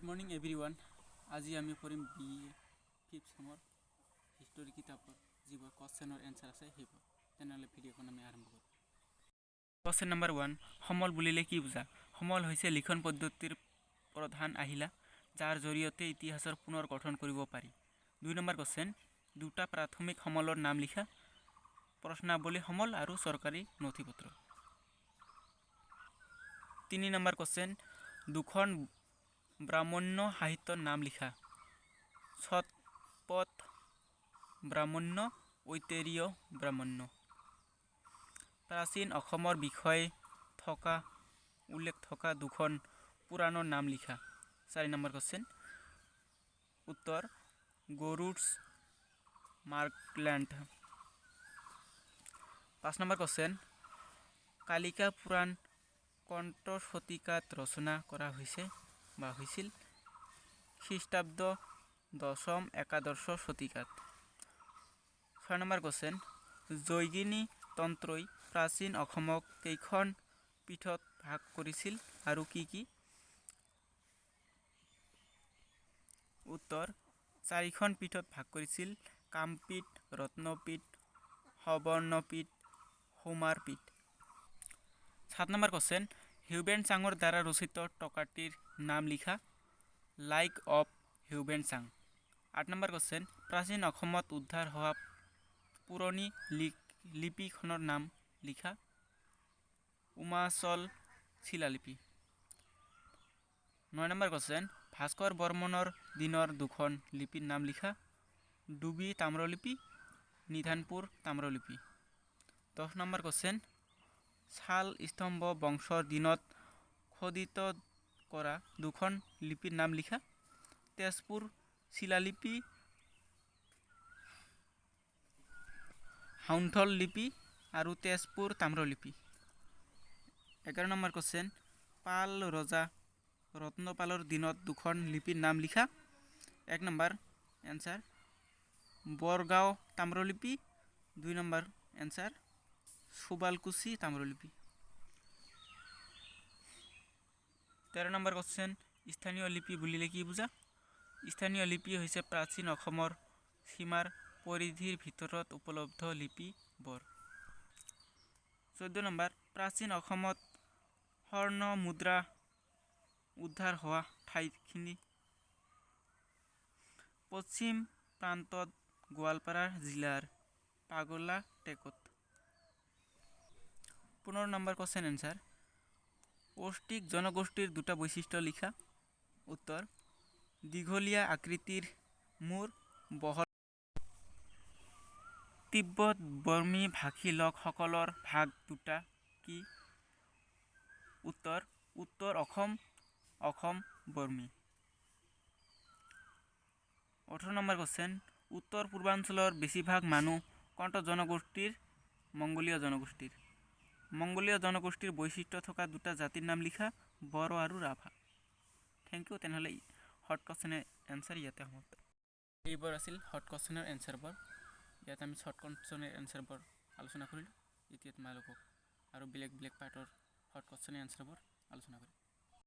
Good morning everyone. আজি আমি কৰিম ফিফ্থ চেমৰ হিষ্টৰী কিতাপৰ যিবোৰ কুৱেশ্যনৰ এনচাৰ আছে সেইবোৰ। তেনেহ'লে ভিডিঅ'খন আমি আৰম্ভ কৰোঁ। কুৱেশ্যন নম্বৰ 1, সমল বুলিলে কি বুজা? সমল হৈছে লিখন পদ্ধতিৰ প্ৰধান আহিলা যাৰ জৰিয়তে ইতিহাসৰ পুনৰ গঠন কৰিব পাৰি। 2 নম্বৰ কুৱেশ্যন, দুটা প্ৰাথমিক সমলৰ নাম লিখা। প্ৰশ্নাৱলী সমল আৰু চৰকাৰী নথিপত্ৰ। 3 নম্বৰ কুৱেশ্যন, দুখন ব্ৰাহ্মণ্য সাহিত্যৰ নাম লিখা। শতপথ ব্ৰাহ্মণ্য, ঐতেৰীয় ব্ৰাহ্মণ্য। প্ৰাচীন অসমৰ বিষয়ে উল্লেখ থকা দুখন পুৰাণৰ নাম লিখা। 4 নম্বৰ কুৱেশ্যন, উত্তৰ গৰুড়ছ মাৰ্কলেণ্ড। 5 নম্বৰ কুৱেশ্যন, কালিকা পুৰাণ কন্ত শতিকাত ৰচনা কৰা হৈছিল। খ্ৰীষ্টাব্দ 10ম একাদশ শতিকাত। 6 নম্বৰ কুৱেশ্যন, জৈগিনী তন্ত্ৰই প্ৰাচীন অসমক কেইখন পীঠত ভাগ কৰিছিল আৰু কি কি? উত্তৰ 4খন পীঠত ভাগ কৰিছিল। Kamapitha, ৰত্নপীঠ, সবৰ্ণপীঠ, Soumarpith. 7 number question, Hiuen চাঙৰ দ্বাৰা ৰচিত টকাটিৰ নাম লিখা। লাইক অফ হিউবেন চাং। 8 নম্বৰ কুৱেশ্যন, প্ৰাচীন অসমত উদ্ধাৰ হোৱা পুৰণি লিপিখনৰ নাম লিখা। উমাচল শিলালিপি। 9 নম্বৰ কুৱেশ্যন, ভাস্কৰ বৰ্মনৰ দিনৰ দুখন লিপিৰ নাম লিখা। ডুবি তাম্ৰলিপি, নিধানপুৰ তাম্ৰলিপি। 10 নম্বৰ কুৱেশ্যন, শাল স্তম্ভ বংশৰ দিনত খোদিত কৰা দুখন লিপিৰ নাম লিখা। তেজপুৰ শিলালিপি, হাউন্থল লিপি আৰু তেজপুৰ তাম্ৰলিপি। 11 নম্বৰ কুৱেশ্যন, পাল ৰজা ৰত্নপালৰ দিনত দুখন লিপিৰ নাম লিখা। 1 নম্বৰ এনচাৰ বৰগাঁও তাম্ৰলিপি। 2 নম্বৰ এনচাৰ সুবালকুছি তাম্ৰলিপি। 13 নম্বৰ কুৱেশ্যন, স্থানীয় লিপি বুলিলে কি বুজা? স্থানীয় লিপি হৈছে প্ৰাচীন অসমৰ সীমাৰ পৰিধিৰ ভিতৰত উপলব্ধ লিপিবোৰ। 14 নম্বৰ, প্ৰাচীন অসমত স্বৰ্ণ মুদ্ৰা উদ্ধাৰ হোৱা ঠাইখিনি। পশ্চিম প্ৰান্তত গোৱালপাৰা জিলাৰ পাগলা টেকত। 15 নম্বৰ কুৱেশ্যন এনচাৰ, অষ্ট্ৰিক জনগোষ্ঠীৰ দুটা বৈশিষ্ট্য লিখা। উত্তৰ দীঘলীয়া আকৃতিৰ মূৰ, বহল। তিব্বত বৰ্মী ভাষী লোকসকলৰ ভাগ দুটা কি? উত্তৰ উত্তৰ অসম, অসম বৰ্মী। 18 নম্বৰ কুৱেশ্যন, উত্তৰ পূৰ্বাঞ্চলৰ বেছিভাগ মানুহ কোনটো জনগোষ্ঠীৰ? মংগোলীয় জনগোষ্ঠীৰ। মংগোলীয় জনগোষ্ঠীৰ বৈশিষ্ট্য থকা দুটা জাতিৰ নাম লিখা। বড়ো আৰু ৰাভা। Thank you. তেনেহ'লে হট কুৱেশ্যনৰ এনচাৰ ইয়াতে সমাপ্ত। এইবোৰ আছিল হট কুৱেশ্যনৰ এনচাৰবোৰ। ইয়াত আমি শৰ্ট কুৱেশ্যনৰ এনচাৰবোৰ আলোচনা কৰিলোঁ। এতিয়া তোমালোকক আৰু বেলেগ পাৰ্টৰ হট কুৱেশ্যনৰ এনচাৰবোৰ আলোচনা কৰিম।